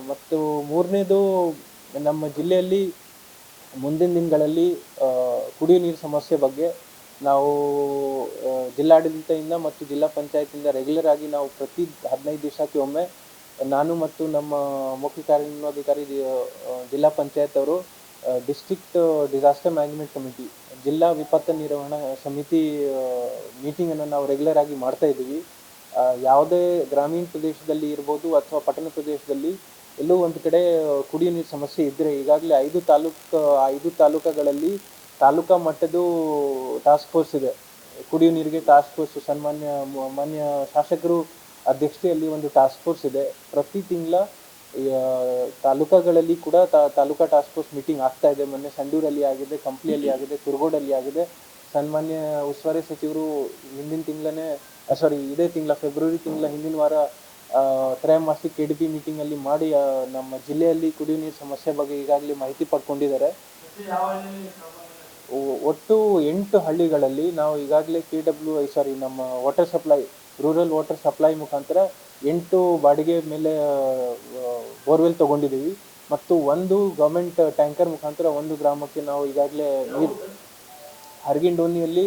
ಮತ್ತು ಮೂರನೇದು, ನಮ್ಮ ಜಿಲ್ಲೆಯಲ್ಲಿ ಮುಂದಿನ ದಿನಗಳಲ್ಲಿ ಕುಡಿಯೋ ನೀರು ಸಮಸ್ಯೆ ಬಗ್ಗೆ ನಾವು ಜಿಲ್ಲಾಡಳಿತದಿಂದ ಮತ್ತು ಜಿಲ್ಲಾ ಪಂಚಾಯತಿಂದ ರೆಗ್ಯುಲರ್ ಆಗಿ ನಾವು ಪ್ರತಿ 15 ದಿವಸಕ್ಕೆ ಒಮ್ಮೆ ನಾನು ಮತ್ತು ನಮ್ಮ ಮುಖ್ಯ ಕಾರ್ಯನಿರ್ವಹಣಾಧಿಕಾರಿ ಜಿಲ್ಲಾ ಪಂಚಾಯತ್ ಅವರು ಡಿಸ್ಟ್ರಿಕ್ಟ್ ಡಿಸಾಸ್ಟರ್ ಮ್ಯಾನೇಜ್ಮೆಂಟ್ ಕಮಿಟಿ, ಜಿಲ್ಲಾ ವಿಪತ್ತು ನಿರ್ವಹಣಾ ಸಮಿತಿ ಮೀಟಿಂಗನ್ನು ನಾವು ರೆಗ್ಯುಲರ್ ಆಗಿ ಮಾಡ್ತಾ ಇದ್ದೀವಿ. ಯಾವುದೇ ಗ್ರಾಮೀಣ ಪ್ರದೇಶದಲ್ಲಿ ಇರ್ಬೋದು ಅಥವಾ ಪಟ್ಟಣ ಪ್ರದೇಶದಲ್ಲಿ ಎಲ್ಲೋ ಒಂದು ಕಡೆ ಕುಡಿಯೋ ನೀರು ಸಮಸ್ಯೆ ಇದ್ದರೆ ಈಗಾಗಲೇ 5 ತಾಲೂಕುಗಳಲ್ಲಿ ತಾಲೂಕಾ ಮಟ್ಟದ ಟಾಸ್ಕ್ ಫೋರ್ಸ್ ಇದೆ. ಕುಡಿಯೋ ನೀರಿಗೆ ಟಾಸ್ಕ್ ಫೋರ್ಸ್ ಮಾನ್ಯ ಶಾಸಕರು ಅಧ್ಯಕ್ಷತೆಯಲ್ಲಿ ಒಂದು ಟಾಸ್ಕ್ ಫೋರ್ಸ್ ಇದೆ. ಪ್ರತಿ ತಿಂಗಳ ತಾಲೂಕುಗಳಲ್ಲಿ ಕೂಡ ತಾಲೂಕಾ ಟಾಸ್ಕ್ ಫೋರ್ಸ್ ಮೀಟಿಂಗ್ ಆಗ್ತಾ ಇದೆ. ಮೊನ್ನೆ ಸಂಡೂರಲ್ಲಿ ಆಗಿದೆ, ಕಂಪ್ಲಿಯಲ್ಲಿ ಆಗಿದೆ, ಕುರುಗೋಡಲ್ಲಿ ಆಗಿದೆ. ಸನ್ಮಾನ್ಯ ಉಸ್ತುವಾರಿ ಸಚಿವರು ಇದೇ ತಿಂಗಳ ಫೆಬ್ರವರಿ ತಿಂಗಳ ಹಿಂದಿನ ವಾರ ತ್ರೈಮಾಸಿಕ KDP ಮೀಟಿಂಗಲ್ಲಿ ಮಾಡಿ ನಮ್ಮ ಜಿಲ್ಲೆಯಲ್ಲಿ ಕುಡಿಯೋ ನೀರು ಸಮಸ್ಯೆ ಬಗ್ಗೆ ಈಗಾಗಲೇ ಮಾಹಿತಿ ಪಡ್ಕೊಂಡಿದ್ದಾರೆ. ಒಟ್ಟು 8 ಹಳ್ಳಿಗಳಲ್ಲಿ ನಾವು ಈಗಾಗಲೇ ನಮ್ಮ water supply, rural water supply ಮುಖಾಂತರ 8 ಬಾಡಿಗೆ ಮೇಲೆ ಬೋರ್ವೆಲ್ ತೊಗೊಂಡಿದ್ದೀವಿ ಮತ್ತು 1 ಗೌರ್ಮೆಂಟ್ ಟ್ಯಾಂಕರ್ ಮುಖಾಂತರ 1 ಗ್ರಾಮಕ್ಕೆ ನಾವು ಈಗಾಗಲೇ ನೀರು ಹರಗಿಂಡೋನಿಯಲ್ಲಿ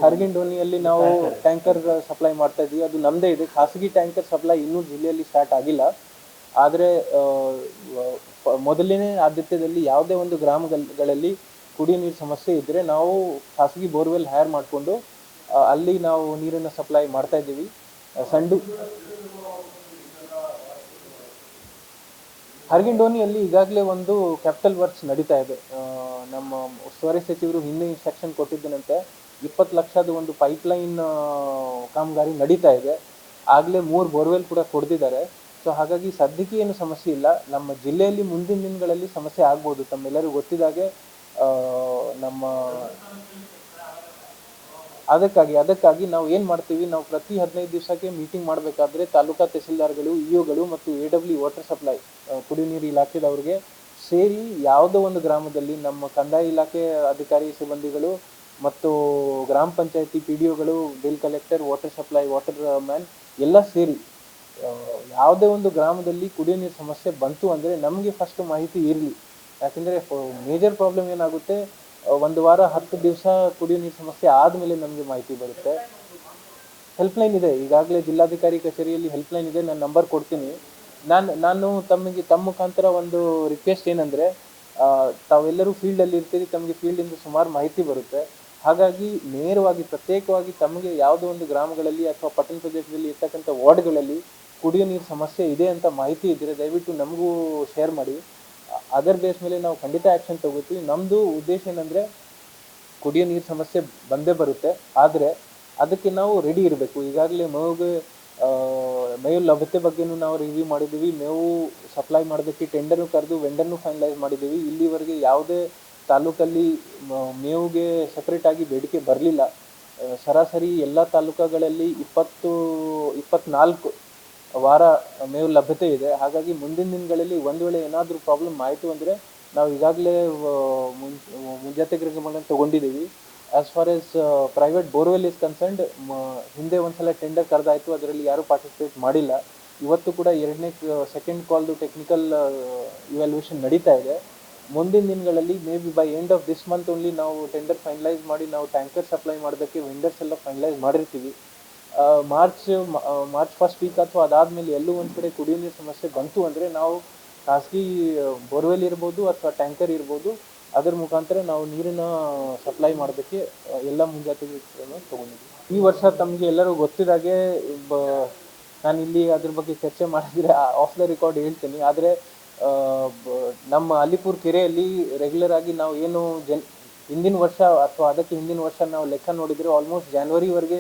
ಹರಗಿಂಡೋನಿಯಲ್ಲಿ ನಾವು ಟ್ಯಾಂಕರ್ ಸಪ್ಲೈ ಮಾಡ್ತಾ ಇದ್ದೀವಿ. ಅದು ನಮ್ಮದೇ ಇದೆ. ಖಾಸಗಿ ಟ್ಯಾಂಕರ್ ಸಪ್ಲೈ ಇನ್ನೂ ಜಿಲ್ಲೆಯಲ್ಲಿ ಸ್ಟಾರ್ಟ್ ಆಗಿಲ್ಲ. ಆದರೆ ಮೊದಲನೇ ಆದ್ಯತೆಯಲ್ಲಿ ಯಾವುದೇ ಒಂದು ಗ್ರಾಮಗಳಲ್ಲಿ ಕುಡಿಯೋ ನೀರು ಸಮಸ್ಯೆ ಇದ್ದರೆ ನಾವು ಖಾಸಗಿ ಬೋರ್ವೆಲ್ ಹೈರ್ ಮಾಡಿಕೊಂಡು ಅಲ್ಲಿ ನಾವು ನೀರನ್ನು ಸಪ್ಲೈ ಮಾಡ್ತಾ ಇದ್ದೀವಿ. ಹರಗಿಂಡೋನಿಯಲ್ಲಿ ಈಗಾಗಲೇ ಒಂದು ಕ್ಯಾಪಿಟಲ್ ವರ್ಕ್ಸ್ ನಡೀತಾ ಇದೆ. ನಮ್ಮ ಉಸ್ತುವಾರಿ ಸಚಿವರು ಹಿಂದೆ ಇನ್ಸ್ಟ್ರಕ್ಷನ್ ಕೊಟ್ಟಿದ್ದನಂತೆ 20 ಲಕ್ಷದ ಒಂದು ಪೈಪ್ಲೈನ್ ಕಾಮಗಾರಿ ನಡೀತಾ ಇದೆ. ಆಗಲೇ 3 ಬೋರ್ವೆಲ್ ಕೂಡ ಕೊಡ್ತಿದ್ದಾರೆ. ಸೊ ಹಾಗಾಗಿ ಸದ್ಯಕ್ಕೆ ಏನು ಸಮಸ್ಯೆ ಇಲ್ಲ. ನಮ್ಮ ಜಿಲ್ಲೆಯಲ್ಲಿ ಮುಂದಿನ ದಿನಗಳಲ್ಲಿ ಸಮಸ್ಯೆ ಆಗ್ಬೋದು. ತಮ್ಮೆಲ್ಲರಿಗೂ ಗೊತ್ತಿದ್ದಾಗೆ ಅದಕ್ಕಾಗಿ ನಾವು ಏನು ಮಾಡ್ತೀವಿ, ನಾವು ಪ್ರತಿ 15 ದಿವಸಕ್ಕೆ ಮೀಟಿಂಗ್ ಮಾಡಬೇಕಾದ್ರೆ ತಾಲೂಕಾ ತಹಸೀಲ್ದಾರ್ಗಳು, EOಗಳು ಮತ್ತು AW ವಾಟರ್ ಸಪ್ಲೈ ಕುಡಿಯೋ ನೀರು ಇಲಾಖೆದವ್ರಿಗೆ ಸೇರಿ ಯಾವುದೋ ಒಂದು ಗ್ರಾಮದಲ್ಲಿ ನಮ್ಮ ಕಂದಾಯ ಇಲಾಖೆ ಅಧಿಕಾರಿ ಸಿಬ್ಬಂದಿಗಳು ಮತ್ತು ಗ್ರಾಮ ಪಂಚಾಯತಿ PDOಗಳು, bill collector, water supply, water man ಎಲ್ಲ ಸೇರಿ ಯಾವುದೇ ಒಂದು ಗ್ರಾಮದಲ್ಲಿ ಕುಡಿಯೋ ನೀರು ಸಮಸ್ಯೆ ಬಂತು ಅಂದರೆ ನಮಗೆ ಫಸ್ಟ್ ಮಾಹಿತಿ ಇರಲಿ. ಯಾಕೆಂದರೆ ಮೇಜರ್ ಪ್ರಾಬ್ಲಮ್ ಏನಾಗುತ್ತೆ, 1 ವಾರ 10 ದಿವಸ ಕುಡಿಯೋ ನೀರು ಸಮಸ್ಯೆ ಆದಮೇಲೆ ನಮಗೆ ಮಾಹಿತಿ ಬರುತ್ತೆ. ಹೆಲ್ಪ್ಲೈನ್ ಇದೆ, ಈಗಾಗಲೇ ಜಿಲ್ಲಾಧಿಕಾರಿ ಕಚೇರಿಯಲ್ಲಿ ಹೆಲ್ಪ್ಲೈನ್ ಇದೆ. ನಾನು ನಂಬರ್ ಕೊಡ್ತೀನಿ. ನಾನು ತಮ್ಮ ಮುಖಾಂತರ ಒಂದು ರಿಕ್ವೆಸ್ಟ್ ಏನಂದರೆ, ತಾವೆಲ್ಲರೂ ಫೀಲ್ಡಲ್ಲಿ ಇರ್ತೀರಿ, ತಮಗೆ ಫೀಲ್ಡಿಂದ ಸುಮಾರು ಮಾಹಿತಿ ಬರುತ್ತೆ. ಹಾಗಾಗಿ ನೇರವಾಗಿ ಪ್ರತ್ಯೇಕವಾಗಿ ತಮಗೆ ಯಾವುದೋ ಒಂದು ಗ್ರಾಮಗಳಲ್ಲಿ ಅಥವಾ ಪಟ್ಟಣ ಪ್ರದೇಶದಲ್ಲಿ ಇರ್ತಕ್ಕಂಥ ವಾರ್ಡ್ಗಳಲ್ಲಿ ಕುಡಿಯೋ ನೀರು ಸಮಸ್ಯೆ ಇದೆ ಅಂತ ಮಾಹಿತಿ ಇದ್ದರೆ ದಯವಿಟ್ಟು ನಮಗೂ ಶೇರ್ ಮಾಡಿ. ಅದರ ಬೇಸ್ ಮೇಲೆ ನಾವು ಖಂಡಿತ ಆ್ಯಕ್ಷನ್ ತಗೋತೀವಿ. ನಮ್ಮದು ಉದ್ದೇಶ ಏನಂದರೆ, ಕುಡಿಯೋ ನೀರು ಸಮಸ್ಯೆ ಬಂದೇ ಬರುತ್ತೆ, ಆದರೆ ಅದಕ್ಕೆ ನಾವು ರೆಡಿ ಇರಬೇಕು. ಈಗಾಗಲೇ ಮೇವು ಲಭ್ಯತೆ ಬಗ್ಗೆನೂ ನಾವು ರಿವ್ಯೂ ಮಾಡಿದ್ದೀವಿ. ಮೇವು ಸಪ್ಲೈ ಮಾಡೋದಕ್ಕೆ ಟೆಂಡರ್ನು ಕರೆದು ವೆಂಡರ್ನು ಫೈನಲೈಸ್ ಮಾಡಿದ್ದೀವಿ. ಇಲ್ಲಿವರೆಗೆ ಯಾವುದೇ ತಾಲೂಕಲ್ಲಿ ಮೇವಿಗೆ ಸಪ್ರೇಟಾಗಿ ಬೇಡಿಕೆ ಬರಲಿಲ್ಲ. ಸರಾಸರಿ ಎಲ್ಲ ತಾಲೂಕುಗಳಲ್ಲಿ 24 ವಾರ ಮೇವು ಲಭ್ಯತೆ ಇದೆ. ಹಾಗಾಗಿ ಮುಂದಿನ ದಿನಗಳಲ್ಲಿ ಒಂದು ವೇಳೆ ಏನಾದರೂ ಪ್ರಾಬ್ಲಮ್ ಆಯಿತು ಅಂದರೆ ನಾವು ಈಗಾಗಲೇ ಮುಂಜಾಗ್ರತೆ ಕ್ರಮಗಳನ್ನು ತೊಗೊಂಡಿದ್ದೀವಿ. As far as private borewell is concerned, ಹಿಂದೆ ಒಂದ್ಸಲ ಟೆಂಡರ್ ಕರೆದಾಯಿತು, ಅದರಲ್ಲಿ ಯಾರೂ ಪಾರ್ಟಿಸಿಪೇಟ್ ಮಾಡಿಲ್ಲ. ಇವತ್ತು ಕೂಡ ಸೆಕೆಂಡ್ ಕಾಲ್ದು ಟೆಕ್ನಿಕಲ್ ಇವ್ಯಾಲ್ಯೂಯೇಷನ್ ನಡೀತಾ ಇದೆ. ಮುಂದಿನ ದಿನಗಳಲ್ಲಿ may be by end of this month only ನಾವು ಟೆಂಡರ್ ಫೈನಲೈಸ್ ಮಾಡಿ ನಾವು ಟ್ಯಾಂಕರ್ ಸಪ್ಲೈ ಮಾಡೋದಕ್ಕೆ ವೆಂಡರ್ಸ್ ಎಲ್ಲ ಫೈನಲೈಸ್ ಮಾಡಿರ್ತೀವಿ. ಮಾರ್ಚ್ ಫಸ್ಟ್ ವೀಕ್ ಅಥವಾ ಅದಾದಮೇಲೆ ಎಲ್ಲೂ ಒಂದು ಕಡೆ ಕುಡಿಯೋ ನೀರು ಸಮಸ್ಯೆ ಬಂತು ಅಂದರೆ ನಾವು ಖಾಸಗಿ ಬೋರ್ವೆಲ್ ಇರ್ಬೋದು ಅಥವಾ ಟ್ಯಾಂಕರ್ ಇರ್ಬೋದು, ಅದರ ಮುಖಾಂತರ ನಾವು ನೀರನ್ನ ಸಪ್ಲೈ ಮಾಡೋದಕ್ಕೆ ಎಲ್ಲ ಮುಂಜಾಗ್ರತೆಗಳನ್ನು ತೊಗೊಂಡಿದ್ದೀವಿ. ಈ ವರ್ಷ ತಮಗೆ ಎಲ್ಲರೂ ಗೊತ್ತಿದ್ದಾಗೆ ನಾನು ಇಲ್ಲಿ ಅದ್ರ ಬಗ್ಗೆ ಚರ್ಚೆ ಮಾಡಿದರೆ ಆಫ್ ದ ರೆಕಾರ್ಡ್ ಹೇಳ್ತೀನಿ. ಆದರೆ ನಮ್ಮ ಅಲಿಪುರ ಕೆರೆಯಲ್ಲಿ ರೆಗ್ಯುಲರ್ ಆಗಿ ನಾವು ಏನು ಹಿಂದಿನ ವರ್ಷ ಅಥವಾ ಅದಕ್ಕೆ ಹಿಂದಿನ ವರ್ಷ ನಾವು ಲೆಕ್ಕ ನೋಡಿದರೆ ಆಲ್ಮೋಸ್ಟ್ ಜಾನ್ವರಿವರೆಗೆ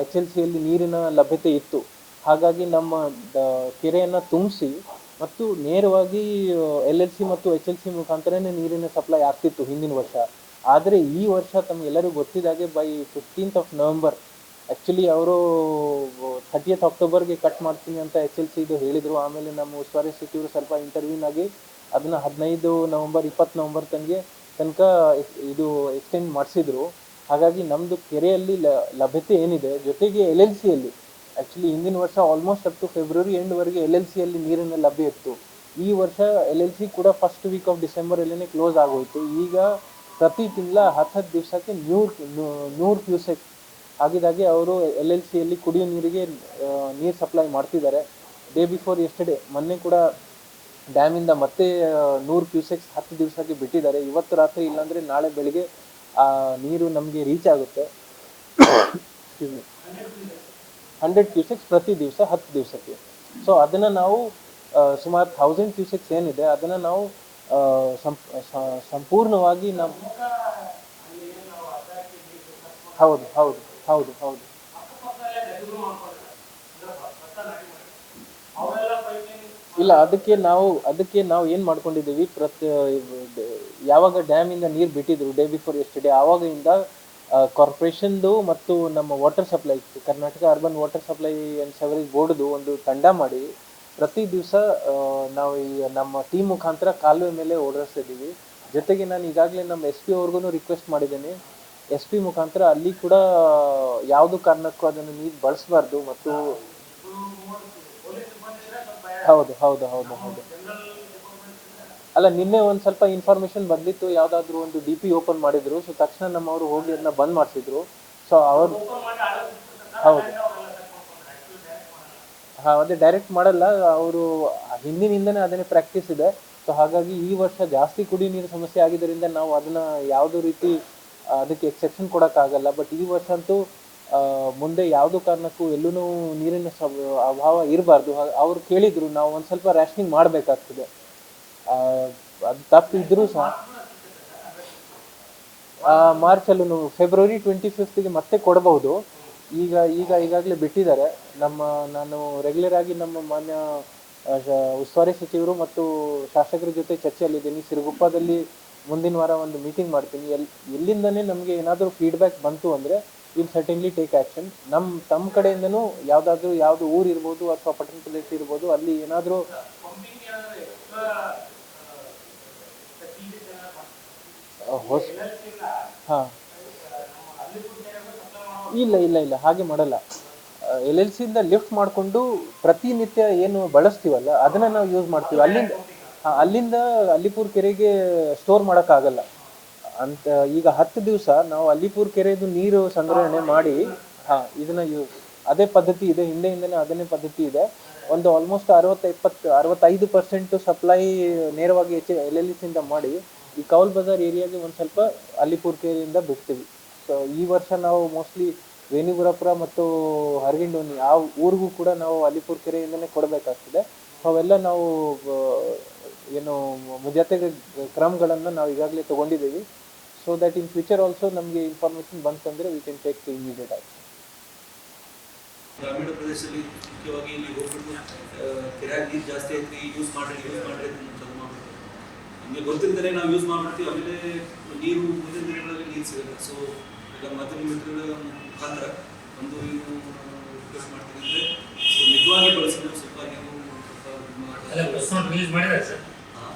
HLCಯಲ್ಲಿ ನೀರಿನ ಲಭ್ಯತೆ ಇತ್ತು. ಹಾಗಾಗಿ ನಮ್ಮ ಕೆರೆಯನ್ನು ತುಂಬಿಸಿ ಮತ್ತು ನೇರವಾಗಿ LLC ಮತ್ತು HLC ಮುಖಾಂತರನೇ ನೀರಿನ ಸಪ್ಲೈ ಆಗ್ತಿತ್ತು ಹಿಂದಿನ ವರ್ಷ. ಆದರೆ ಈ ವರ್ಷ ತಮಗೆಲ್ಲರಿಗೂ ಗೊತ್ತಿದ್ದಾಗೆ by 15th of November actually ಅವರು 30th Octoberಗೆ ಕಟ್ ಮಾಡ್ತೀನಿ ಅಂತ HLCದು ಹೇಳಿದರು. ಆಮೇಲೆ ನಮ್ಮ ಉಸ್ತುವಾರಿ ಸಚಿವರು ಸ್ವಲ್ಪ ಇಂಟರ್ವ್ಯೂನ್ ಆಗಿ ಅದನ್ನು 15 ನವಂಬರ್ 20 ನವಂಬರ್ ತನಕ ಇದು ಎಕ್ಸ್ಟೆಂಡ್ ಮಾಡಿಸಿದ್ರು. ಹಾಗಾಗಿ ನಮ್ಮದು ಕೆರೆಯಲ್ಲಿ ಲಭ್ಯತೆ ಏನಿದೆ, ಜೊತೆಗೆ LLCಯಲ್ಲಿ ಆ್ಯಕ್ಚುಲಿ ಹಿಂದಿನ ವರ್ಷ ಆಲ್ಮೋಸ್ಟ್ ಅಪ್ ಟು ಫೆಬ್ರವರಿ ಎಂಡ್ವರೆಗೆ LLC ಅಲ್ಲಿ ನೀರಿನ ಲಭ್ಯ ಇತ್ತು. ಈ ವರ್ಷ LLC ಕೂಡ ಫಸ್ಟ್ ವೀಕ್ ಆಫ್ ಡಿಸೆಂಬರಲ್ಲೇ ಕ್ಲೋಸ್ ಆಗೋಯಿತು. ಈಗ ಪ್ರತಿ ತಿಂಗಳ 10 ದಿವಸಕ್ಕೆ 100 ಕ್ಯೂಸೆಕ್ ಆಗಿದಾಗೆ ಅವರು LLCಯಲ್ಲಿ ಕುಡಿಯೋ ನೀರಿಗೆ ನೀರು ಸಪ್ಲೈ ಮಾಡ್ತಿದ್ದಾರೆ. ಡೇ ಬಿಫೋರ್ ಎಸ್ಟರ್ಡೇ ಮೊನ್ನೆ ಕೂಡ ಡ್ಯಾಮಿಂದ ಮತ್ತೆ 100 ಕ್ಯೂಸೆಕ್ಸ್ 10 ದಿವಸಕ್ಕೆ ಬಿಟ್ಟಿದ್ದಾರೆ. ಇವತ್ತು ರಾತ್ರಿ ಇಲ್ಲಾಂದರೆ ನಾಳೆ ಬೆಳಿಗ್ಗೆ ಆ ನೀರು ನಮಗೆ ರೀಚ್ ಆಗುತ್ತೆ. 100 ಕ್ಯೂಸೆಕ್ಸ್ ಪ್ರತಿ ದಿವಸ 10 ದಿವಸಕ್ಕೆ. ಸೊ ಅದನ್ನು ನಾವು ಸುಮಾರು 1000 ಕ್ಯೂಸೆಕ್ಸ್ ಏನಿದೆ ಅದನ್ನು ನಾವು ಸಂಪೂರ್ಣವಾಗಿ ನಾವು ಹೌದು ಹೌದು ಹೌದು ಹೌದು ಇಲ್ಲ, ಅದಕ್ಕೆ ನಾವು ಏನು ಮಾಡ್ಕೊಂಡಿದ್ದೀವಿ, ಯಾವಾಗ ಡ್ಯಾಮಿಂದ ನೀರು ಬಿಟ್ಟಿದ್ರು ಡೇ ಬಿಫೋರ್ ಎಸ್ಟರ್ಡೇ ಆವಾಗಿಂದ ಕಾರ್ಪೊರೇಷನ್ದು ಮತ್ತು ನಮ್ಮ water supply Karnataka urban water supply and sewerage ಬೋರ್ಡ್ದು ಒಂದು ತಂಡ ಮಾಡಿ ಪ್ರತಿ ದಿವಸ ನಾವು ಈ ನಮ್ಮ ಟೀಮ್ ಮುಖಾಂತರ ಕಾಲುವೆ ಮೇಲೆ ಓಡಾಡಿಸ್ತಿದ್ದೀವಿ. ಜೊತೆಗೆ ನಾನು ಈಗಾಗಲೇ ನಮ್ಮ SP ಅವ್ರಿಗೂ ರಿಕ್ವೆಸ್ಟ್ ಮಾಡಿದ್ದೇನೆ, SP ಮುಖಾಂತರ ಅಲ್ಲಿ ಕೂಡ ಯಾವುದು ಕಾರಣಕ್ಕೂ ಅದನ್ನು ನೀರು ಬಳಸಬಾರ್ದು. ಮತ್ತು ಹೌದು ಹೌದು ಹೌದು ಹೌದು ಅಲ್ಲ, ನಿನ್ನೆ ಒಂದು ಸ್ವಲ್ಪ ಇನ್ಫಾರ್ಮೇಶನ್ ಬಂದಿತ್ತು, ಯಾವುದಾದ್ರೂ ಒಂದು DP ಓಪನ್ ಮಾಡಿದ್ರು. ಸೊ ತಕ್ಷಣ ನಮ್ಮವರು ಹೋಗಿ ಅದನ್ನ ಬಂದ್ ಮಾಡಿಸಿದ್ರು. ಸೊ ಅವರು ಹೌದು ಅದೇ ಡೈರೆಕ್ಟ್ ಮಾಡಲ್ಲ, ಅವರು ಹಿಂದಿನಿಂದನೇ ಅದನ್ನೇ ಪ್ರಾಕ್ಟೀಸ್ ಇದೆ. ಸೊ ಹಾಗಾಗಿ ಈ ವರ್ಷ ಜಾಸ್ತಿ ಕುಡಿ ನೀರು ಸಮಸ್ಯೆ ಆಗಿದ್ದರಿಂದ ನಾವು ಅದನ್ನ ಯಾವುದೋ ರೀತಿ ಅದಕ್ಕೆ ಎಕ್ಸೆಪ್ಷನ್ ಕೊಡೋಕ್ಕಾಗಲ್ಲ. ಬಟ್ ಈ ವರ್ಷ ಅಂತೂ ಮುಂದೆ ಯಾವುದೋ ಕಾರಣಕ್ಕೂ ಎಲ್ಲೂ ನೀರಿನ ಅಭಾವ ಇರಬಾರ್ದು. ಅವ್ರು ಕೇಳಿದ್ರು, ನಾವು ಒಂದು ಸ್ವಲ್ಪ ರ್ಯಾಷನಿಂಗ್ ಮಾಡಬೇಕಾಗ್ತದೆ. ಅದು ತಪ್ಪಿದ್ರೂ ಸಹ ಮಾರ್ಚಲ್ಲೂ ಫೆಬ್ರವರಿ 25ಗೆ ಮತ್ತೆ ಕೊಡಬಹುದು. ಈಗಾಗಲೇ ಬಿಟ್ಟಿದ್ದಾರೆ. ನಾನು ರೆಗ್ಯುಲರ್ ಆಗಿ ನಮ್ಮ ಮಾನ್ಯ ಉಸ್ತುವಾರಿ ಸಚಿವರು ಮತ್ತು ಶಾಸಕರ ಜೊತೆ ಚರ್ಚೆಯಲ್ಲಿದ್ದೀನಿ. ಸಿರುಗುಪ್ಪದಲ್ಲಿ ಮುಂದಿನ ವಾರ ಒಂದು ಮೀಟಿಂಗ್ ಮಾಡ್ತೀನಿ. ಎಲ್ಲಿಂದನೇ ನಮಗೆ ಏನಾದರೂ ಫೀಡ್ಬ್ಯಾಕ್ ಬಂತು ಅಂದರೆ ವಿಲ್ ಸರ್ಟನ್ಲಿ ಟೇಕ್ ಆ್ಯಕ್ಷನ್. ತಮ್ಮ ಕಡೆಯಿಂದನೂ ಯಾವುದು ಊರು ಇರ್ಬೋದು ಅಥವಾ ಪಟ್ಟಣ ಪ್ರದೇಶ ಇರ್ಬೋದು, ಅಲ್ಲಿ ಏನಾದರೂ ಹಾಂ ಇಲ್ಲ ಹಾಗೆ ಮಾಡಲ್ಲ. LLCಯಿಂದ ಲಿಫ್ಟ್ ಮಾಡಿಕೊಂಡು ಪ್ರತಿನಿತ್ಯ ಏನು ಬಳಸ್ತೀವಲ್ಲ ಅದನ್ನು ನಾವು ಯೂಸ್ ಮಾಡ್ತೀವಿ. ಅಲ್ಲಿಂದ ಅಲ್ಲಿಪುರ ಕೆರೆಗೆ ಸ್ಟೋರ್ ಮಾಡೋಕ್ಕಾಗಲ್ಲ ಅಂತ. ಈಗ 10 ದಿವಸ ನಾವು ಅಲ್ಲಿಪುರ ಕೆರೆದು ನೀರು ಸಂಗ್ರಹಣೆ ಮಾಡಿ ಇದನ್ನ ಅದೇ ಪದ್ಧತಿ ಇದೆ, ಹಿಂದೆನೇ ಅದನ್ನೇ ಪದ್ಧತಿ ಇದೆ. ಒಂದು ಆಲ್ಮೋಸ್ಟ್ 65% ಸಪ್ಲೈ ನೇರವಾಗಿ LLCಯಿಂದ ಮಾಡಿ ಈ ಕೌಲ್ ಬಜಾರ್ ಏರಿಯಾಗೆ ಒಂದು ಸ್ವಲ್ಪ ಅಲ್ಲಿಪುರ ಕೆರೆಯಿಂದ ಬಿಡ್ತೀವಿ. ಸೊ ಈ ವರ್ಷ ನಾವು ಮೋಸ್ಟ್ಲಿ ವೇಣಿಗುರಪುರ ಮತ್ತು ಹರಗಿಂಡೋನಿ ಆ ಊರಿಗೂ ಕೂಡ ನಾವು ಅಲ್ಲಿಪುರ ಕೆರೆಯಿಂದನೇ ಕೊಡಬೇಕಾಗ್ತದೆ. ಅವೆಲ್ಲ ನಾವು ಏನು ಮುಂಜಾಗ್ರತೆ ಕ್ರಮಗಳನ್ನು ನಾವು ಈಗಾಗಲೇ ತೊಗೊಂಡಿದ್ದೀವಿ. So that in future also ನಮಗೆ ಇನ್ಫಾರ್ಮೇಷನ್ ಬಂತಂದರೆ we can take immediate action. ಗ್ರಾಮೀಣ ಪ್ರದೇಶದಲ್ಲಿ ಮುಖ್ಯವಾಗಿ ಇಲ್ಲಿ ಹೋಗ್ಬಿಟ್ಟು ಕೆರೆಯಾಗಿ ನೀರು ಜಾಸ್ತಿ ಐತಿ, ಯೂಸ್ ಮಾಡ್ರಿ ನಮಗೆ ಗೊತ್ತಿಲ್ಲದೆ ನಾವು ಯೂಸ್ ಮಾಡ್ಬಿಡ್ತೀವಿ. ಆಮೇಲೆ ನೀರು ಮುಂದಿನ ದಿನಗಳಲ್ಲಿ ನೀರು ಸಿಗಲ್ಲ. ಸೊ ಈಗ ಮಾಧ್ಯಮ ಮಿತ್ರರ ಮುಖಾಂತರ ಒಂದು ಏನು ರಿಕ್ವೆಸ್ಟ್ ಮಾಡ್ತೀನಿ ಅಂದರೆ, ಸೊ ಮಿತವಾಗಿ ಬಳಸಲು ಸ್ವಲ್ಪ ನೀವು ಇಲ್ಲ,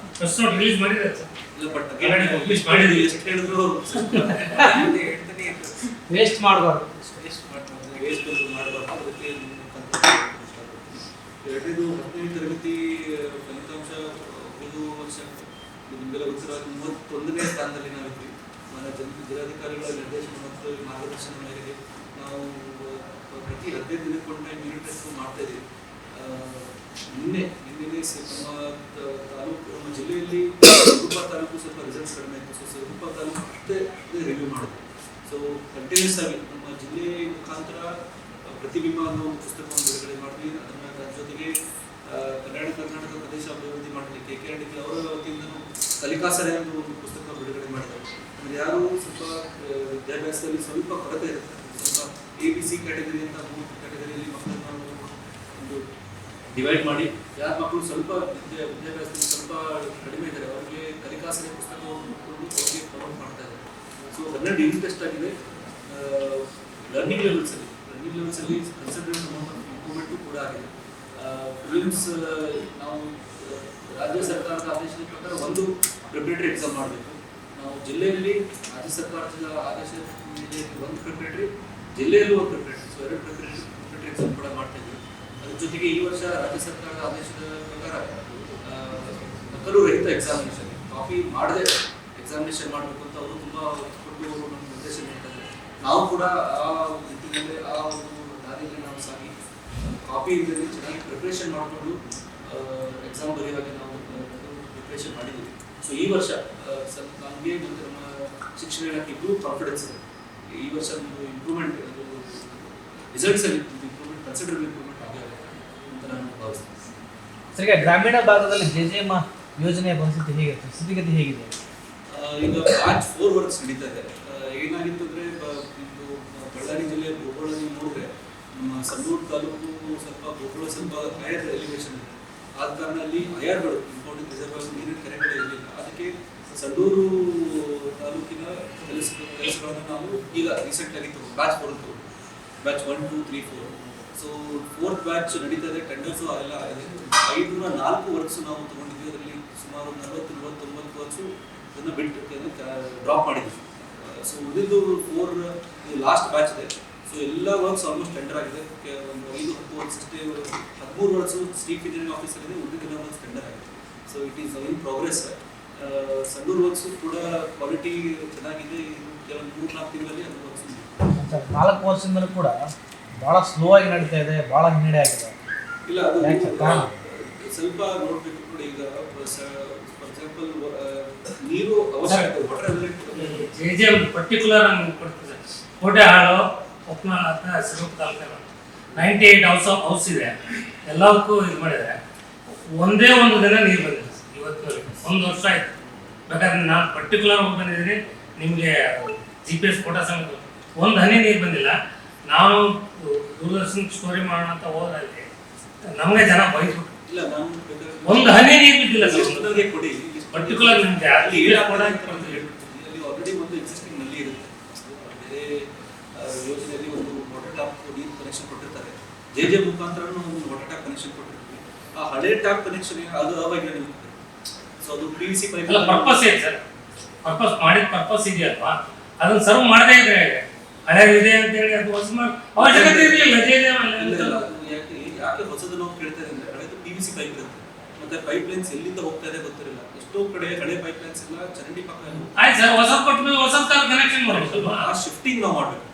ಬಟ್ ಎಷ್ಟು ಹೇಳಿದ್ರು ವೇಸ್ಟ್ ಮಾಡಬಾರ್ದು. ಅದಕ್ಕೆ ಎರಡನೇದು 10ನೇ ತರಗತಿ ಫಲಿತಾಂಶ ಹೋದ ವರ್ಷ ನಿಮಗೆಲ್ಲ ಉತ್ತರ 31ನೇ ಸ್ಥಾನದಲ್ಲಿ ನಾವಿದ್ವಿ. ಜಿಲ್ಲಾಧಿಕಾರಿಗಳ ನಿರ್ದೇಶನ ಮತ್ತು ಮಾರ್ಗದರ್ಶನ ಮೇರೆಗೆ ನಾವು ಪ್ರತಿ 15 ದಿನಕ್ಕೊಂದು ಯೂನಿಟ್ ಟೆಸ್ಟ್ ಮಾಡ್ತಾ ಇದ್ದೀವಿ. ನಿನ್ನೆ ನಮ್ಮ ಜಿಲ್ಲೆಯಲ್ಲಿ ಸಿರುಗುಪ್ಪ ತಾಲೂಕು ಸ್ವಲ್ಪ ರಿಸಲ್ಟ್ಸ್ ಕಡಿಮೆ ಇತ್ತು. ಸೊ ಸಿರುಗುಪ್ಪ ತಾಲೂಕು ಅಷ್ಟೇ ರಿವ್ಯೂ ಮಾಡಿದ್ವಿ. ಸೊ ಕಂಟಿನ್ಯೂಸ್ ಆಗಿ ನಮ್ಮ ಜಿಲ್ಲೆ ಮುಖಾಂತರ ಪ್ರತಿಬಿಂಬ ಅನ್ನೋ ಒಂದು ಪುಸ್ತಕವನ್ನು ಬಿಡುಗಡೆ ಮಾಡಿದ್ವಿ. ಅದರ ಜೊತೆಗೆ ಕರ್ನಾಟಕ ಪ್ರದೇಶ ಅಭಿವೃದ್ಧಿ ಮಾಡಲಿಕ್ಕೆ KRDP ಅವರ ವತಿಯಿಂದಲೂ ಕಲಿಕಾಸರೆ ಅನ್ನೋ ಒಂದು ಪುಸ್ತಕ ಬಿಡುಗಡೆ ಮಾಡಿದ್ದಾರೆ. ಅಂದರೆ ಯಾರು ಸ್ವಲ್ಪ ವಿದ್ಯಾಭ್ಯಾಸದಲ್ಲಿ ಸ್ವಲ್ಪ ಕೊರತೆ ಇರುತ್ತೆ, ಸ್ವಲ್ಪ ABC ಕ್ಯಾಟಗರಿ ಅಂತ 3 ಕ್ಯಾಟಗರಿಯಲ್ಲಿ ಮಕ್ಕಳನ್ನು ಒಂದು ಡಿವೈಡ್ ಮಾಡಿ, ಯಾರ ಮಕ್ಕಳು ಸ್ವಲ್ಪ ವಿದ್ಯಾಭ್ಯಾಸದಲ್ಲಿ ಸ್ವಲ್ಪ ಕಡಿಮೆ ಇದ್ದಾರೆ ಅವರಿಗೆ ಕಲಿಕಾಸರೆ ಪುಸ್ತಕವನ್ನು ಅವರಿಗೆ ಪ್ರಮೋಟ್ ಮಾಡ್ತಾ ಇದ್ದಾರೆ. ಸೊ 12 ಯೂನಿಟ್ ಟೆಸ್ಟ್ ಆಗಿದೆ. ಲರ್ನಿಂಗ್ ಲೆವೆಲ್ಸಲ್ಲಿ ಕನ್ಸಿಡರೇಟ್ ಇಂಪ್ರೂವ್ಮೆಂಟು ಕೂಡ ಆಗಿದೆ. ಫಿಲಿಮ್ಸ್ ನಾವು ರಾಜ್ಯ ಸರ್ಕಾರದ ಆದೇಶದ ಪ್ರಕಾರ ಒಂದು ಪ್ರಿಪರೇಟರಿ ಎಕ್ಸಾಮ್ ಮಾಡಬೇಕು. ನಾವು ಜಿಲ್ಲೆಯಲ್ಲಿ ರಾಜ್ಯ ಸರ್ಕಾರದ ಆದೇಶ ಒಂದು ಪ್ರಿಪರೇಟರಿ, ಜಿಲ್ಲೆಯಲ್ಲೂ ಒಂದು ಪ್ರಿಪರೇಟರಿ, ಸೊ 2 ಪ್ರಿಪರೇಟರಿ ಎಕ್ಸಾಮ್ ಕೂಡ ಮಾಡ್ತಾ ಇದ್ವಿ. ಅದ್ರ ಜೊತೆಗೆ ಈ ವರ್ಷ ರಾಜ್ಯ ಸರ್ಕಾರದ ಆದೇಶದ ಪ್ರಕಾರ ನಕಲು ರಹಿತ ಎಕ್ಸಾಮಿನೇಷನ್, ಕಾಪಿ ಮಾಡದೆ ಎಕ್ಸಾಮಿನೇಷನ್ ಮಾಡಬೇಕು ಅಂತ ಅವರು ತುಂಬ ಕೊಟ್ಟು ಅವರು ನಮ್ಮ ನಿರ್ದೇಶ ನೀಡ್ತಾರೆ. ನಾವು ಕೂಡ ಆ ನಿಟ್ಟಿನಲ್ಲಿ ಆ ಒಂದು ದಾರಿಯಲ್ಲಿ ನಾವು ಸಾಗಿ ಕಾಪಿ ಇಲ್ಲದೆ ಚೆನ್ನಾಗಿ ಪ್ರಿಪ್ರೇಷನ್ ಮಾಡಿಕೊಂಡು ಎಕ್ಸಾಮ್ ಬರೆಯುವಾಗ ನಾವು ಪ್ರಿಪ್ರೇಷನ್ ಮಾಡಿದ್ದೀವಿ. ಸೊ ಈ ವರ್ಷ ಸ್ವಲ್ಪ ನಮಗೆ ಮತ್ತು ನಮ್ಮ ಶಿಕ್ಷಣ ಇಲಾಖೆ ಇಬ್ಬರು ಕಾನ್ಫಿಡೆನ್ಸ್ ಇದೆ. ಈ ವರ್ಷ ಒಂದು ಇಂಪ್ರೂವ್ಮೆಂಟ್ ರಿಸಲ್ಟ್ಸಲ್ಲಿ ಇಂಪ್ರೂವ್ಮೆಂಟ್ ಕನ್ಸಿಡರಬಲ್ ಇಂಪ್ರೂವ್ಮೆಂಟ್ ಆಗಿದೆ ಅಂತ ನಾನು ಭಾವಿಸ್ತೀನಿ. ಸರಿ, ಗ್ರಾಮೀಣ ಭಾಗದಲ್ಲಿ JJM ಯೋಜನೆಯ ಪರಿಸ್ಥಿತಿ ಹೇಗಿರುತ್ತೆ, ಸ್ಥಿತಿಗತಿ ಹೇಗಿದೆ? ಈಗ ಬ್ಯಾಚ್ 4 ವರ್ಕ್ಸ್ ನಡೀತಾ ಇದೆ. ಏನಾಗಿತ್ತು ಅಂದರೆ ಇದು ಬಳ್ಳಾರಿ ಜಿಲ್ಲೆ ಗೋಕುಳದಲ್ಲಿ ನೋಡಿದ್ರೆ ನಮ್ಮ ಸಂಡೂರು ತಾಲೂಕು ಸ್ವಲ್ಪ ಹೈಯರ್ ಎಲಿವೇಶನ್ ಇದೆ. ಆದ ಕಾರಣ ಅಲ್ಲಿ ಹೈಯರ್ಗಳು ಇಂಪಾರ್ಟೆಂಟ್ ರಿಸರ್ವ್ ನೀರಿನ ಕೆರೆಗಳು ಇರಲಿಲ್ಲ. ಅದಕ್ಕೆ ಸಂಡೂರು ತಾಲೂಕಿನ ಕೆಲಸಗಳನ್ನು ನಾವು ಈಗ ರೀಸೆಂಟಾಗಿ batch 4 batch 1, 2, 3, 4. So 4th batch ನಡೀತಾ ಇದೆ. ಟೆಂಡರ್ಸು ಎಲ್ಲ ಇದೆ. 504 ವರ್ಕ್ಸ್ ನಾವು ತೊಗೊಂಡಿದ್ವಿ. ಅದರಲ್ಲಿ ಸುಮಾರು 40-49 ವರ್ಕ್ಸು ಅದನ್ನು ಬಿಟ್ಟು ಡ್ರಾಪ್ ಮಾಡಿದ್ವಿ. ಸೊ ಉಳಿದು 4 ಲಾಸ್ಟ್ ಬ್ಯಾಚ್ ಇದೆ. ಸೊ ಎಲ್ಲ ವರ್ಕ್ಸ್ ಆಲ್ಮೋಸ್ಟ್ ಟೆಂಡರ್ ಆಗಿದೆ. ಒಂದು 5-10 ವರ್ಕ್ಸ್ ಅಷ್ಟೇ, 13 ವರ್ಕ್ಸು ಚೀಫ್ ಇಂಜಿನಿಯರಿಂಗ್ ಆಫೀಸಲ್ಲಿ ಉಳಿದೆಲ್ಲ ವರ್ಕ್ಸ್ ಟೆಂಡರ್ ಆಗಿದೆ. So it is in progress. Sandur works ಕೂಡ ಕ್ವಾಲಿಟಿ ಚೆನ್ನಾಗಿದೆ. ಕೆಲವೊಂದು 3-4 ತಿಂಗಳಲ್ಲಿ ಅದು ವರ್ಕ್ಸ್ 4 ವರ್ಷದಿಂದಲೂ ಕೂಡ ಭಾಳ ಸ್ಲೋ ಆಗಿ ನಡೀತಾ ಇದೆ, ಭಾಳ ಹಿನ್ನಡೆ ಆಗಿದೆ. ಇಲ್ಲ, ಅದು ಸ್ವಲ್ಪ ನೋಡಬೇಕು ನೋಡಿ. ಈಗ ಫಾರ್ ಎಕ್ಸಾಂಪಲ್ ನೀರು ಅವಶ್ಯಕತೆ, ವಾಟರ್ JJM ಪರ್ಟಿಕ್ಯುಲರ್ ಆಗಿ ಕೊಡ್ತದೆ. ಕೋಟೆಹಾಳು, ಕೊಪ್ಪಳ ಅಂತ ಸಿರುಗುಪ್ಪ ತಾಲೂಕು 98 ಹೌಸ್ ಇದೆ. ಎಲ್ಲದಕ್ಕೂ ಇದು ಮಾಡಿದರೆ ಒಂದೇ ಒಂದು ದಿನ ನೀರು ಬಂದಿದೆ. ಇವತ್ತು 1 ವರ್ಷ ಆಯ್ತು. ಬೇಕಾದ್ರೆ ನಾನು ಪರ್ಟಿಕ್ಯುಲರ್ ಹೋಗಿ ಬಂದಿದ್ದೀನಿ. ನಿಮಗೆ GPS ಫೋಟೋ ಸಮೇತ ಒಂದು ಹನಿ ನೀರು ಬಂದಿಲ್ಲ. ನಾವು ದೂರದರ್ಶನ ಸ್ಟೋರಿ ಮಾಡೋಣ ಅಂತ ಹೋದಲ್ಲಿ ನಮಗೆ ಜನ ಬೈಸ್ಬಿಟ್ರು. ಇಲ್ಲ, ನಾನು ಒಂದು ಹನಿ ನೀರು ಬಿದ್ದಿಲ್ಲ ಸರ್. ಕೊಡಿ ಪರ್ಟಿಕ್ಯುಲರ್ ನಿಮಗೆ ಅಲ್ಲಿ ಆಲ್ರೆಡಿ ಒಂದು ಎಕ್ಸಿಸ್ಟಿಂಗ್ ನಲ್ಲಿ ಇರುತ್ತೆ. ಬೇರೆ ಯೋಜನೆಯಲ್ಲಿ ಒಂದು ವಾಟರ್ ಟ್ಯಾಪ್ ನೀರು ಕನೆಕ್ಷನ್ ಕೊಟ್ಟಿರ್ತಾರೆ. JJM ಮುಖಾಂತರ ಒಂದು ವಾಟರ್ ಟ್ಯಾಪ್ ಕನೆಕ್ಷನ್ ಕೊಟ್ಟಿರ್ತೀವಿ. ಆ ಹಳೆ ಟ್ಯಾಪ್ ಕನೆಕ್ಷನ್ ಅದು ಅವೈಜ್ಞಾನಿಕ. ಸೊ ಅದು PVC ಪೈಪ್ ಪರ್ಪಸ್ ಏನು ಸರ್? ಪರ್ಪಸ್ ಮಾಡಿದ ಪರ್ಪಸ್ ಇದೆಯಲ್ವಾ, ಅದನ್ನ ಸರ್ವ್ ಮಾಡದೇ ಇದ್ರೆ ಹಳೆದಿದೆ ಅಂತ ಹೇಳಿ ಅದು ಹೊಸ ಅವಶ್ಯಕತೆ ಇರಲಿಲ್ಲ. ಯಾಕೆ ಹೊಸದು ನಾವು ಕೇಳ್ತಾ ಇದೆ ಅಂದ್ರೆ ಹಳೆದು PVC ಪೈಪ್ ಇರುತ್ತೆ. ಮತ್ತೆ ಪೈಪ್ ಲೈನ್ಸ್ ಎಲ್ಲಿಂದ ಹೋಗ್ತಾ ಇದೆ ಗೊತ್ತಿರಲಿಲ್ಲ. ಎಷ್ಟೋ ಕಡೆ ಹಳೆ ಪೈಪ್ ಲೈನ್ಸ್ ಎಲ್ಲ ಚರಂಡಿ ಪಕ್ಕ ಆಯ್ತು ಸರ್, ಹೊಸ ಕೊಟ್ಟು ಹೊಸ ಕನೆಕ್ಷನ್ ಮಾಡಬೇಕಲ್ವಾ? ಆ ಶಿಫ್ಟಿಂಗ್ ನಾವು ಮಾಡಬೇಕು.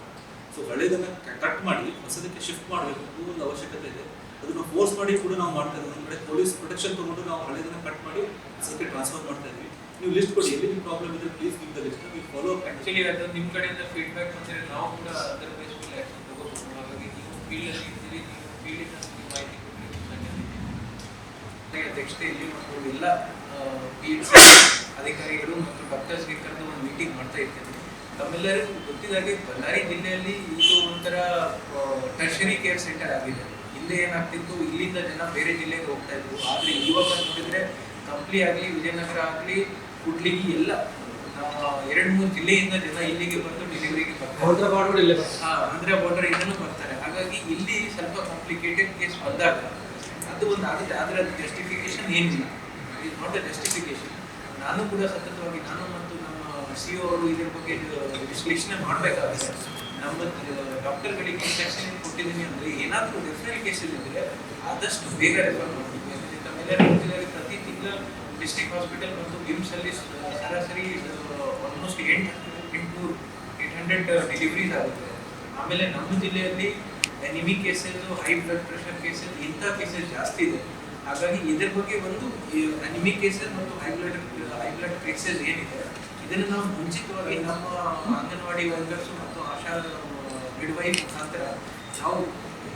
ಸೊ ಹಳೆದನ್ನ ಕಟ್ ಮಾಡಿ ಹೊಸದಕ್ಕೆ ಶಿಫ್ಟ್ ಮಾಡಬೇಕು, ಒಂದು ಅವಶ್ಯಕತೆ ಇದೆ. ಅದನ್ನು ಫೋರ್ಸ್ ಮಾಡಿ ಕೂಡ ನಾವು ಮಾಡ್ತಾ ಇದ್ದೀವಿ. ಒಂದು ಕಡೆ ಪೊಲೀಸ್ ಪ್ರೊಟೆಕ್ಷನ್ ತಗೊಂಡು ನಾವು ಹಳೆದನ್ನ ಕಟ್ ಮಾಡಿ ಹೊಸದಕ್ಕೆ ಟ್ರಾನ್ಸ್ಫರ್ ಮಾಡ್ತಾ ಇದ್ವಿ. ನೀವು ಲಿಸ್ಟ್ ಕೊಡಿ, ಎಲ್ಲಿ ನಿಮ್ಮ ಪ್ರಾಬ್ಲಮ್ ಇದ್ರೆ please give the list. We follow up. Actually ಅದು ನಿಮ್ಮ ಕಡೆಯಿಂದ ಫೀಡ್ಬ್ಯಾಕ್ ಬಂದರೆ ನಾವು ಕೂಡ ಅದರ ಬೇಸ್ ಮೇಲೆ ಆ್ಯಕ್ಷನ್ ತಗೋಬೇಕು. ಹಾಗಾಗಿ ನೀವು ಫೀಲ್ಡಲ್ಲಿ ಇದ್ದೀರಿ, ನೀವು ಫೀಲ್ಡಿಂದ ಮಾಹಿತಿ ಕೊಟ್ಟರೆ ನೆಕ್ಸ್ಟ್ ಇಲ್ಲಿ ಮಾಡ್ಕೊಂಡು ಎಲ್ಲ PHC ಅಧಿಕಾರಿಗಳು ಮತ್ತು ಡಾಕ್ಟರ್ಸ್ಗೆ ಕರೆದು ಒಂದು ಮೀಟಿಂಗ್ ಮಾಡ್ತಾ ಇದ್ದೇನೆ. ತಮ್ಮೆಲ್ಲರಿಗೂ ಗೊತ್ತಿದ್ದಾಗೆ ಬಳ್ಳಾರಿ ಜಿಲ್ಲೆಯಲ್ಲಿ ಇದು ಒಂಥರ ಟರ್ಷರಿ ಕೇರ್ ಸೆಂಟರ್ ಆಗಿದೆ. ಹಿಂದೆ ಏನಾಗ್ತಿತ್ತು, ಇಲ್ಲಿಂದ ಜನ ಬೇರೆ ಜಿಲ್ಲೆಗೆ ಹೋಗ್ತಾ ಇದ್ರು. ಆದರೆ ಇವಾಗ ನೋಡಿದರೆ ಕಂಪ್ಲಿ ಆಗಲಿ, ವಿಜಯನಗರ ಆಗಲಿ, ಕುಡ್ಲಿಗಿ ಎಲ್ಲ ನಮ್ಮ 2-3 ಜಿಲ್ಲೆಯಿಂದ ಜನ ಇಲ್ಲಿಗೆ ಬಂದು ಡೆಲಿವರಿಗೆ ಬರ್ತಾರೆ. ಆಂಧ್ರ ಬಾರ್ಡರ್ ಇಂದನೂ ಬರ್ತಾರೆ. ಹಾಗಾಗಿ ಇಲ್ಲಿ ಸ್ವಲ್ಪ ಕಾಂಪ್ಲಿಕೇಟೆಡ್ ಕೇಸ್ ಬಂದಾಗ ಅದು ಒಂದು ಆಗುತ್ತೆ. ಆದರೆ ಅದು ಜಸ್ಟಿಫಿಕೇಶನ್ ಏನಿಲ್ಲ. It not a justification. ನಾನು ಕೂಡ ಸತತವಾಗಿ ನಾನು ಮತ್ತು ನಮ್ಮ CO ಅವರು ಇದ್ರ ಬಗ್ಗೆ ವಿಶ್ಲೇಷಣೆ ಮಾಡಬೇಕಾಗುತ್ತೆ. ನಮ್ಮ ಡಾಕ್ಟರ್ಗಳಿಗೆ ಇನ್ಸ್ಟ್ರಕ್ಷನ್ ಕೊಟ್ಟಿದ್ದೀನಿ ಅಂದರೆ ಏನಾದರೂ ರೆಫರಲ್ ಕೇಸಸ್ ಇದ್ದರೆ ಆದಷ್ಟು ಬೇಗ ರೆಫರ್ ಮಾಡಬೇಕು. ಯಾಕಂದರೆ ತಮ್ಮೆಲ್ಲರೂ ಗೊತ್ತಿದ್ದಾರೆ, ಪ್ರತಿ ತಿಂಗಳು ಡಿಸ್ಟ್ರಿಕ್ಟ್ ಹಾಸ್ಪಿಟಲ್ ಮತ್ತು ವಿಮ್ಸಲ್ಲಿ ಸರಾಸರಿ ಆಲ್ಮೋಸ್ಟ್ 800 ಡೆಲಿವರೀಸ್ ಆಗುತ್ತೆ. ಆಮೇಲೆ ನಮ್ಮ ಜಿಲ್ಲೆಯಲ್ಲಿ anaemic cases, high blood pressure cases, ಇಂಥ ಕೇಸಸ್ ಜಾಸ್ತಿ ಇದೆ. ಹಾಗಾಗಿ ಇದ್ರ ಬಗ್ಗೆ ಒಂದು ಅನಿಮಿಕ್ ಕೇಸಸ್ ಮತ್ತು ಹೈ ಬ್ಲಡ್ ಕೇಸಸ್ ಏನಿದೆ ಇದನ್ನು ನಾವು ಮುಂಚಿತವಾಗಿ ನಮ್ಮ ಅಂಗನವಾಡಿ ವರ್ಕರ್ಸ್ ಮತ್ತು ಆಶಾ ಮಿಡ್ವೈಫ್ ಮುಖಾಂತರ ನಾವು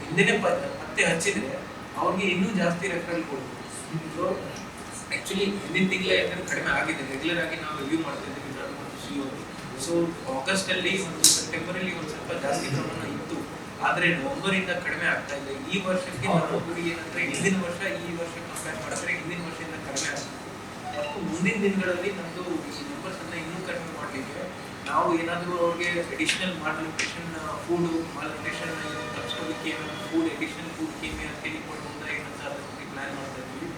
ಹಿಂದೆನೇ ಪತ್ತೆ ಹಚ್ಚಿದರೆ ಅವ್ರಿಗೆ ಇನ್ನೂ ಜಾಸ್ತಿ ರೆಫರಲ್ ಕೊಡ್ಬೋದು. ಸೊ ಆ್ಯಕ್ಚುಲಿ ಹಿಂದಿನ ತಿಂಗಳ ಯಾಕಂದ್ರೆ ಕಡಿಮೆ ಆಗಿದೆ. ರೆಗ್ಯುಲರ್ ಆಗಿ ನಾವು ರಿವ್ಯೂ ಮಾಡ್ತಾ ಇದ್ದೀವಿ ನಾನು ಮತ್ತು CO. ಸೊ ಆಗಸ್ಟಲ್ಲಿ ಮತ್ತು ಸೆಪ್ಟೆಂಬರಲ್ಲಿ ಒಂದು ಸ್ವಲ್ಪ ಜಾಸ್ತಿ ಪ್ರಮಾಣ ಇತ್ತು. ಆದರೆ ನವೆಂಬರಿಂದ ಕಡಿಮೆ ಆಗ್ತಾ ಇದೆ. ಈ ವರ್ಷಕ್ಕೆ ನಮ್ಮೊಬ್ಬರು ಏನಂದರೆ ಹಿಂದಿನ ವರ್ಷ ಈ ವರ್ಷ ಕಂಪೇರ್ ಮಾಡಿದ್ರೆ ಹಿಂದಿನ ವರ್ಷದಿಂದ ಕಡಿಮೆ ಆಗ್ತದೆ. ಮತ್ತು ಮುಂದಿನ ದಿನಗಳಲ್ಲಿ ನಮ್ಮದು ಈ ನಂಬರ್ಸನ್ನು ಇನ್ನೂ ಕಡಿಮೆ ಮಾಡಲಿಕ್ಕೆ ನಾವು ಏನಾದರೂ ಅವ್ರಿಗೆ ಅಡಿಷನಲ್ ಮಾಲ್ನ್ಯೂಟ್ರಿಷನ್, ಫುಡ್ ಮಾಲ್ನ್ಯೂಟ್ರಿಷನ್ ತಪ್ಪಿಸೋದಕ್ಕೆ ಫುಡ್ ಎಡಿಷನಲ್ ಫುಡ್ ಕೇಮಿ ಅಂತ ಹೇಳಿಕೊಂಡು ಏನಂತ ಅದರ ಬಗ್ಗೆ ಪ್ಲ್ಯಾನ್ ಮಾಡ್ತಾ ಇದ್ದೀವಿ.